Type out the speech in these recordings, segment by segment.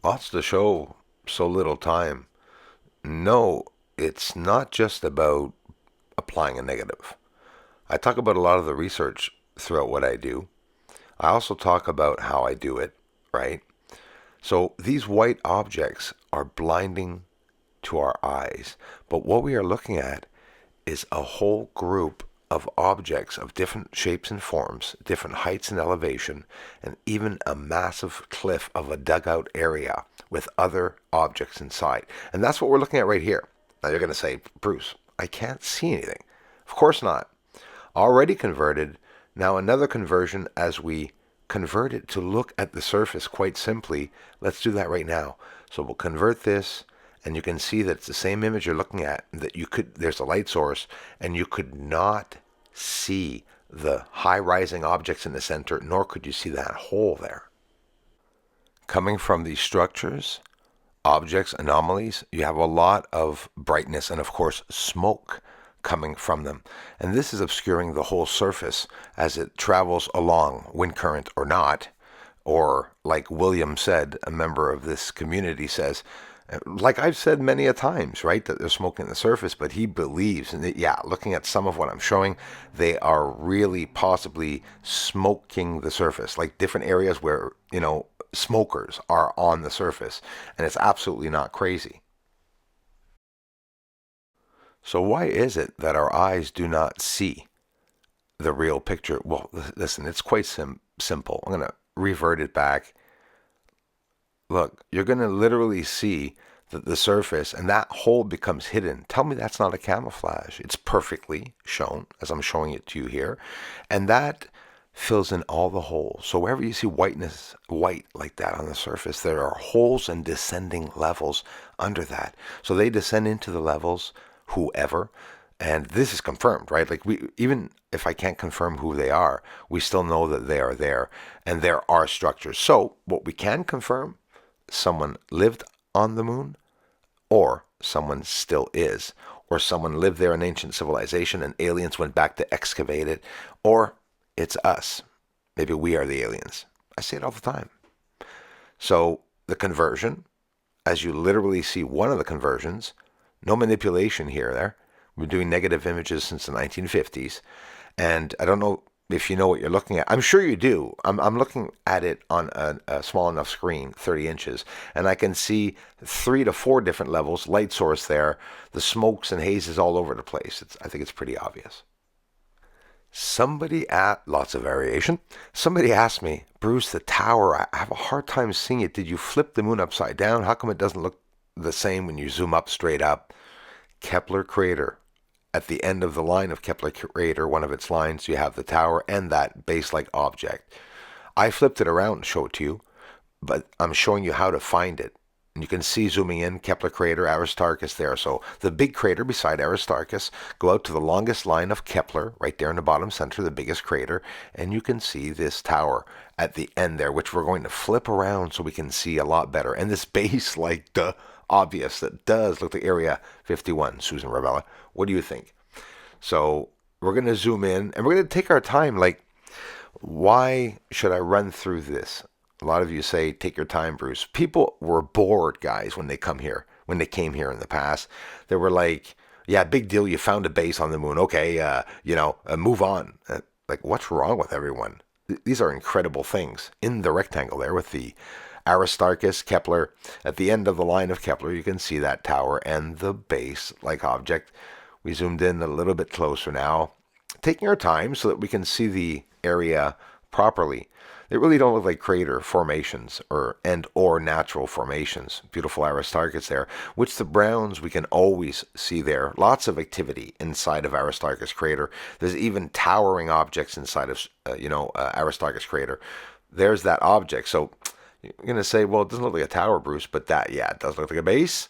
Lots to show, so little time. No, it's not just about applying a negative. I talk about a lot of the research throughout what I do. I also talk about how I do it, right? So these white objects are blinding to our eyes. But what we are looking at is a whole group of objects of different shapes and forms, different heights and elevation, and even a massive cliff of a dugout area with other objects inside. And that's what we're looking at right here. Now you're going to say, Bruce, I can't see anything. Of course not. Already converted. Now another conversion as we convert it to look at the surface quite simply. Let's do that right now. So we'll convert this, and you can see that it's the same image you're looking at, that there's a light source, and you could not see the high rising objects in the center, nor could you see that hole there. Coming from these structures, objects, anomalies, you have a lot of brightness and of course smoke coming from them. And this is obscuring the whole surface as it travels along, wind current or not. Or like William said, a member of this community says, like I've said many a times, right, that they're smoking the surface, but he believes, and yeah, looking at some of what I'm showing, they are really possibly smoking the surface, like different areas where, smokers are on the surface, and it's absolutely not crazy. So why is it that our eyes do not see the real picture? Well, listen, it's quite simple. I'm going to revert it back. Look, you're going to literally see the surface, and that hole becomes hidden. Tell me that's not a camouflage. It's perfectly shown, as I'm showing it to you here. And that fills in all the holes. So wherever you see white like that on the surface, there are holes and descending levels under that. So they descend into the levels, whoever, and this is confirmed, right? Like even if I can't confirm who they are, we still know that they are there, and there are structures. So what we can confirm, someone lived on the moon, or someone still is, or someone lived there in ancient civilization and aliens went back to excavate it, or it's us. Maybe we are the aliens. I say it all the time. So the conversion, as you literally see one of the conversions, no manipulation here there. We're doing negative images since the 1950s. And I don't know if you know what you're looking at. I'm sure you do. I'm looking at it on a small enough screen, 30 inches, and I can see 3 to 4 different levels, light source there, the smokes and hazes all over the place. I think it's pretty obvious. Lots of variation. Somebody asked me, Bruce, the tower, I have a hard time seeing it. Did you flip the moon upside down? How come it doesn't look the same when you zoom up straight up? Kepler crater. At the end of the line of Kepler crater, one of its lines, you have the tower and that base-like object. I flipped it around to show it to you, but I'm showing you how to find it. And you can see zooming in, Kepler crater, Aristarchus there. So the big crater beside Aristarchus, go out to the longest line of Kepler, right there in the bottom center, the biggest crater, and you can see this tower at the end there, which we're going to flip around so we can see a lot better. And this base, like, obvious, that does look like Area 51, Susan Ravella. What do you think? So we're going to zoom in, and we're going to take our time. Like, why should I run through this? A lot of you say, take your time, Bruce. People were bored, guys, when they came here in the past. They were like, yeah, big deal. You found a base on the moon. Okay, move on. Like, what's wrong with everyone? These are incredible things. In the rectangle there with the Aristarchus, Kepler, at the end of the line of Kepler, you can see that tower and the base-like object. We zoomed in a little bit closer now, taking our time so that we can see the area properly. They really don't look like crater formations or natural formations. Beautiful Aristarchus there, which the browns we can always see there. Lots of activity inside of Aristarchus crater. There's even towering objects inside of Aristarchus crater. There's that object. So you're going to say, well, it doesn't look like a tower, Bruce, but it does look like a base.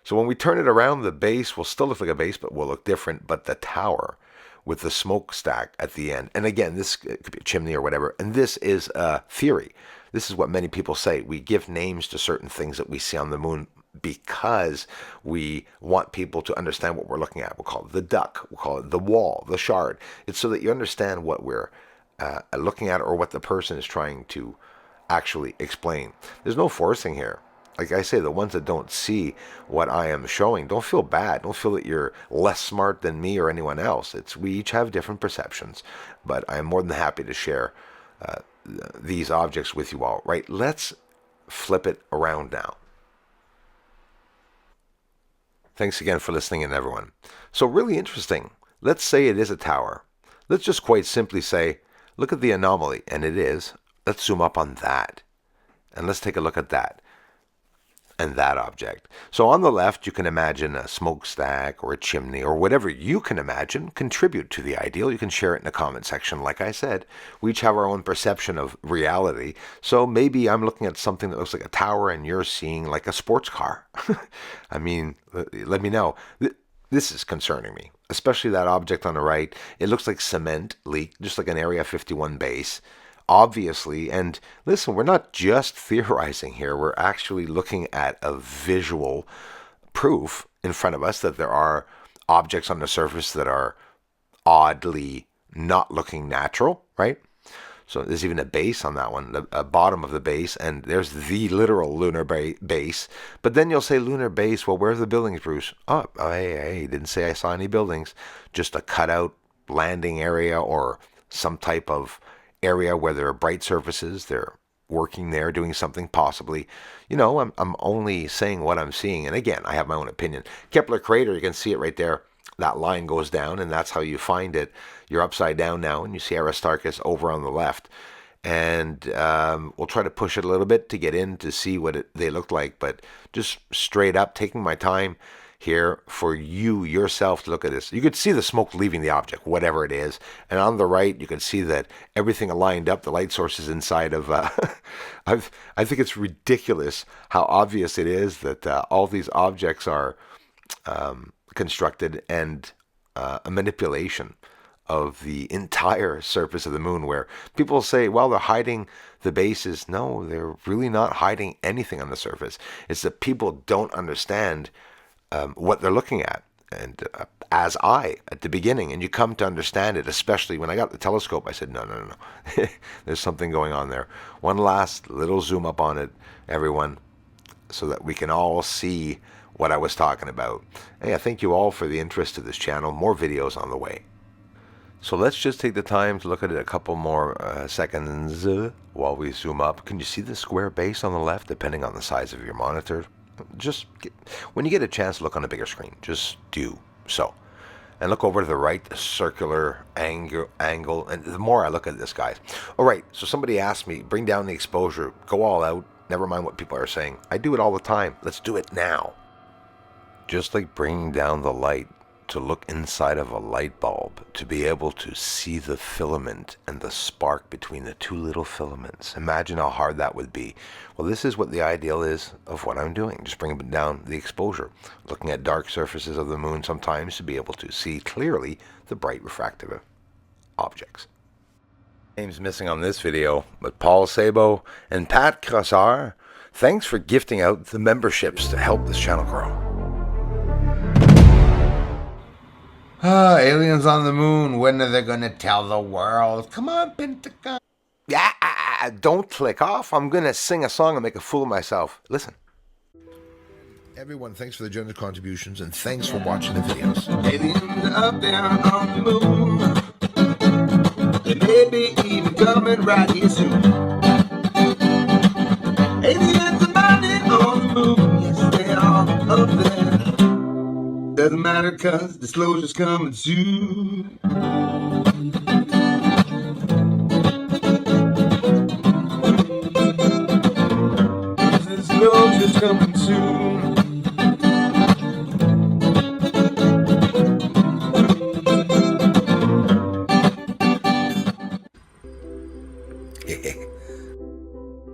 So when we turn it around, the base will still look like a base, but will look different. But the tower with the smokestack at the end. And again, this could be a chimney or whatever. And this is a theory. This is what many people say. We give names to certain things that we see on the moon because we want people to understand what we're looking at. We'll call it the duck. We'll call it the wall, the shard. It's so that you understand what we're looking at or what the person is trying to actually explain. There's no forcing here. Like I say, the ones that don't see what I am showing, don't feel bad. Don't feel that you're less smart than me or anyone else. We each have different perceptions, but I am more than happy to share uh, these objects with you all. Right? Let's flip it around now. Thanks again for listening in, everyone. So really interesting. Let's say it is a tower. Let's just quite simply say, look at the anomaly, and it is. Let's zoom up on that, and let's take a look at that and that object. So on the left, you can imagine a smokestack or a chimney or whatever you can imagine. Contribute to the ideal. You can share it in the comment section. Like I said, we each have our own perception of reality. So maybe I'm looking at something that looks like a tower and you're seeing like a sports car. I mean, let me know. This is concerning me, especially that object on the right. It looks like cement leak, just like an Area 51 base. Obviously, and listen, we're not just theorizing here. We're actually looking at a visual proof in front of us that there are objects on the surface that are oddly not looking natural, right? So there's even a base on that one, the bottom of the base, and there's the literal lunar base. But then you'll say lunar base, well, where are the buildings, Bruce? Oh, hey, didn't say I saw any buildings. Just a cutout landing area or some type of area where there are bright surfaces. They're working there, doing something possibly. I'm only saying what I'm seeing. And again, I have my own opinion. Kepler crater, you can see it right there. That line goes down, and that's how you find it. You're upside down now, and you see Aristarchus over on the left. And we'll try to push it a little bit to get in to see what they look like. But just straight up, taking my time here for you yourself to look at this. You could see the smoke leaving the object, whatever it is. And on the right, you can see that everything aligned up. The light source is inside of... I think it's ridiculous how obvious it is that all these objects are constructed and a manipulation of the entire surface of the moon, where people say, well, they're hiding the bases. No, they're really not hiding anything on the surface. It's that people don't understand what they're looking at. And as at the beginning, and you come to understand it, especially when I got the telescope, I said, no. There's something going on there. One last little zoom up on it, everyone, so that we can all see what I was talking about. Hey, I thank you all for the interest of this channel. More videos on the way. So let's just take the time to look at it a couple more seconds while we zoom up. Can you see the square base on the left, depending on the size of your monitor? When you get a chance to look on a bigger screen, just do so. And look over to the right, the circular angle. And the more I look at this, guys. All right, so somebody asked me, bring down the exposure, go all out, never mind what people are saying. I do it all the time. Let's do it now. Just like bringing down the light to look inside of a light bulb, to be able to see the filament and the spark between the two little filaments. Imagine how hard that would be. Well, this is what the ideal is of what I'm doing. Just bringing down the exposure, looking at dark surfaces of the moon sometimes to be able to see clearly the bright refractive objects. Names missing on this video, but Paul Sabo and Pat Crossar, thanks for gifting out the memberships to help this channel grow. Aliens on the moon. When are they gonna tell the world? Come on, Pentagon. Yeah, don't click off. I'm gonna sing a song and make a fool of myself. Listen. Everyone, thanks for the generous contributions and thanks for watching the videos. Aliens are up there on the moon. They may be even coming right here soon. Aliens are landing on the moon. Yes, they are up there. Doesn't matter, cause disclosure's coming soon. Disclosure's coming soon.